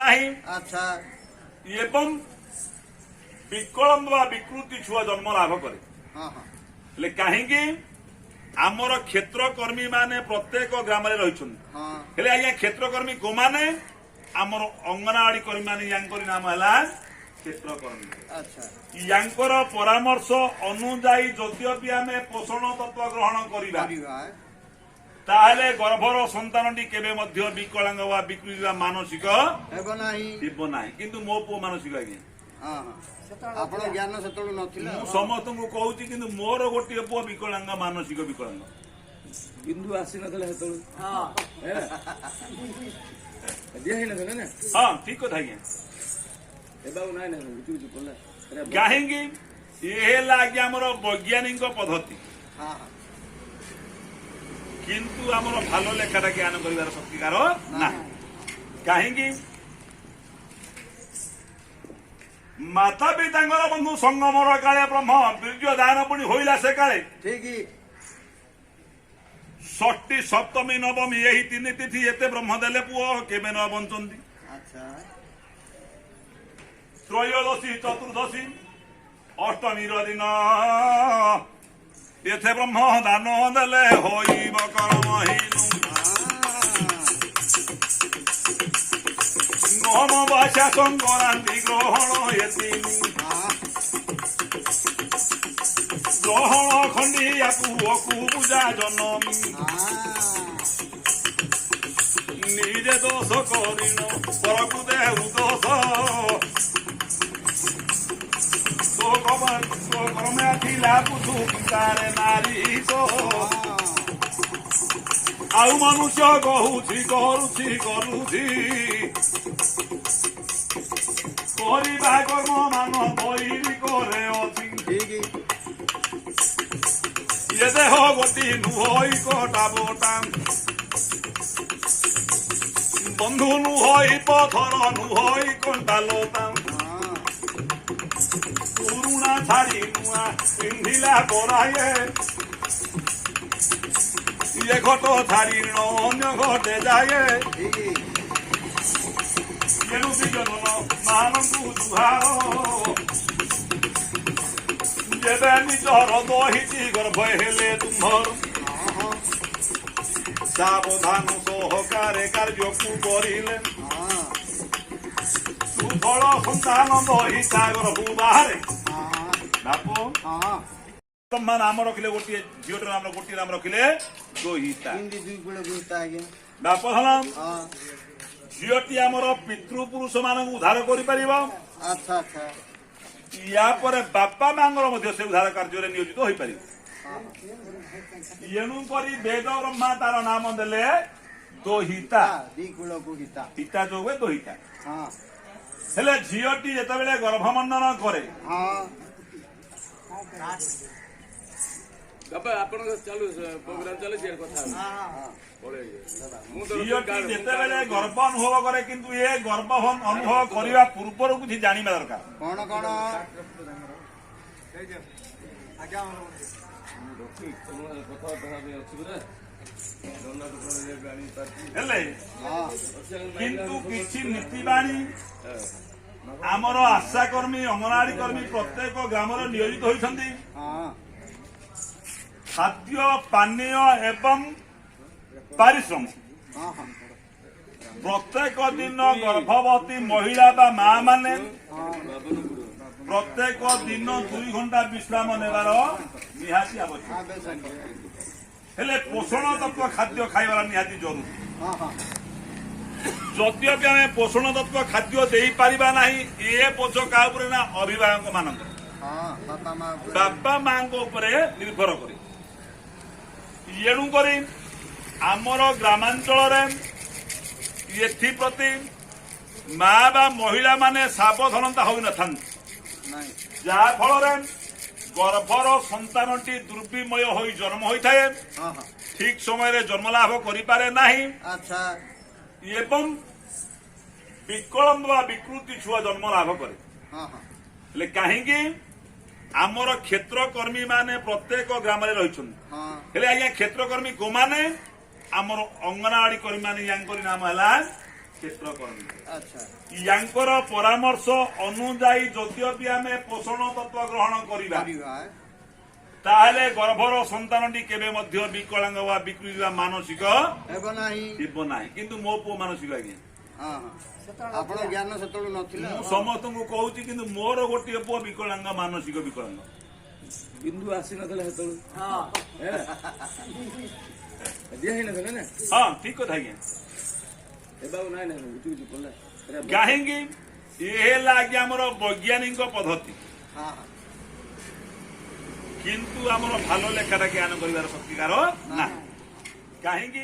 अच्छा एवं विकलम्ब बा विकृति छुआ जन्म लाभ करे हाँ हाँ कहीं आमर क्षेत्रकर्मी माने प्रत्येक ग्राम रही हाँ आज्ञा क्षेत्रकर्मी को माने आमर अंगनवाड़ी कर्मी माने यांकर नाम है क्षेत्रकर्मी। अच्छा यांकर परामर्श अनुजाई जद्यपि आम पोषण तत्व ग्रहण करिबा ताहले गर्भर संतानटी केबे मध्य विकलांग वा विकृति वा मानसिक हेबो नाही किंतु मो पो मानसिक आज्ञा हाँ हाँ आपण ज्ञान सेतळु नथिला मु समस्त को कहूची किंतु मोर गोटे पो विकलांग मानसिक विकलांग बिंदु आसी नथले हेतळु हां दिया ही नथले ना हां ठीक कथा आज्ञा एबाउ नाइ ना बुझु बुझु पडला काहेंगी ये लागे हमर वैज्ञानिक पद्धति हाँ हाँ किंतु आमर भालो लेखाटा ज्ञान करिवार शक्तिकार ना काहेंगी माता पिता बंधु संगमर काले ब्रह्म बीर्य दान पुणी होइला से काले ठीक षष्ठी सप्तमी नवमी यही तीन तिथि एते ब्रह्म देले पुओ केबे न बंचंती। अच्छा त्रयोदशी चतुर्दशी अष्टमी दिन एथे ब्रह्म दान देले होइब कर्महीनु नम भाषा संक्रांति ग्रहण एतिनी ग्रहण खंडिया पुओकु पूजा जनमी निजे दोष करिन परकु देहु दोष तो कर्मे थिला पुथु पितारे नारी तो आउ मनुष्य कहुछि करुछि करिबा कर्म मान बैरी करे अछि ठीक ये देह गोटी नुहई कटा बोटा बंधु नुहई पथर नुहई कंटा लोटा पुरुणा छाड़ी नुआ पिंधिला पराये ये घट छाड़ी अन्य घटे जाए ये जनन मानकु जुहार जेबे निजर दहिती गर्भ हेले तुम्हर सावधान सहकारे कार्य को करिले सुफल संतान दहिता गर्भ बाहरे बापो ब्रह्मा नाम रखिले गोटे झीटर नाम गोटे नाम रखिले दोहिता बाप हलाम झीटी आमर पितृपुरुष मान उद्धार कर अच्छा अच्छा या पर बापा मांगर मध्य से उद्धार कार्य नियोजित हो पार एणुक वेद ब्रह्मा तार नाम देले दोहिता हिता जो हुए दोहिता हेले झीटी जिते गर्भमंडन करे प्रोग्राम चले जिते गर्भ अनुभव करे किंतु ये गर्भ अनुभव करने पूर्व किसी जाना दरकार कौन कौन किंतु किसी नीतिबाणी आमर आशाकर्मी अंगनवाड़ी कर्मी प्रत्येक ग्राम नियोजित होती खाद्य पानीय एवं पारिश्रम प्रत्येक दिन गर्भवती महिला बा माँ माने प्रत्येक दिन 2 घंटा विश्राम नेबार निहाती आवश्यक हेले पोषण तत्व खाद्य खाइबार निहाती जरूरी जद्यपि आम पोषण तत्व खाद्य दे पारिबा नाही ए बोझ का उपरे ना अभिभावक मानक बापा माँ निर्भर करे एणुक आमर ग्रामांचल एप्रति माँ बा महिला माने सावधानता हो न जहा फल गर्भर संतानटी दुर्विमय हो जन्म होता है ठीक समय जन्म लाभ करें अच्छा एवं विकलम्ब बा विकृति छुआ जन्म लाभ करे कहीं आमर क्षेत्रकर्मी माने प्रत्येक ग्राम रही आज्ञा क्षेत्रकर्मी को माने आमर अंगनवाड़ी कर्मी माने यांकर नाम है କ୍ଷେତ୍ର କରନ୍ତି ଆଚ୍ଛା ୟାଙ୍କର ପରାମର୍ଶ ଅନୁଯାୟୀ ଯଦ୍ୟପି ଆମେ ପୋଷଣ ତତ୍ତ୍ୱ ଗ୍ରହଣ କରିବା କରିବା ତାହେଲେ ଗର୍ଭର ସନ୍ତାନଟି କେବେ ମଧ୍ୟ ବିକଳାଙ୍ଗ ବା ବିକୃତି ବା ମାନସିକ ହେବ ନାହିଁ ହେବ ନାହିଁ କିନ୍ତୁ ମୋ ପୁଅ ମାନସିକ ଆଜ୍ଞା ହଁ ହଁ ଆପଣ ଜ୍ଞାନ ସେତେବେଳୁ ନଥିଲା ମୁଁ ସମସ୍ତଙ୍କୁ କହୁଛି କିନ୍ତୁ ମୋର ଗୋଟିଏ ପୁଅ ବିକଳାଙ୍ଗ ମାନସିକ ବିକଳାଙ୍ଗ ବିନ୍ଦୁ ଆସିନଥିଲା ସେତେବେଳୁ ଦିଆ ହେଇନଥିଲା ନା ହଁ ଠିକ କଥା ଆଜ୍ଞା ଏବେ ଆଉ ନାଇଁ ନାଇଁ ବୁଝି ବୁଝି ପଡିଲା କାହିଁକି ଇଏ ହେଲା ଆଜ୍ଞା ଆମର ବୈଜ୍ଞାନିକ ପଦ୍ଧତି ହଁ ହଁ କିନ୍ତୁ ଆମର ଭଲ ଲେଖାଟା ଜ୍ଞାନ କରିବାର ଶକ୍ତିକାର ନାହିଁ କାହିଁକି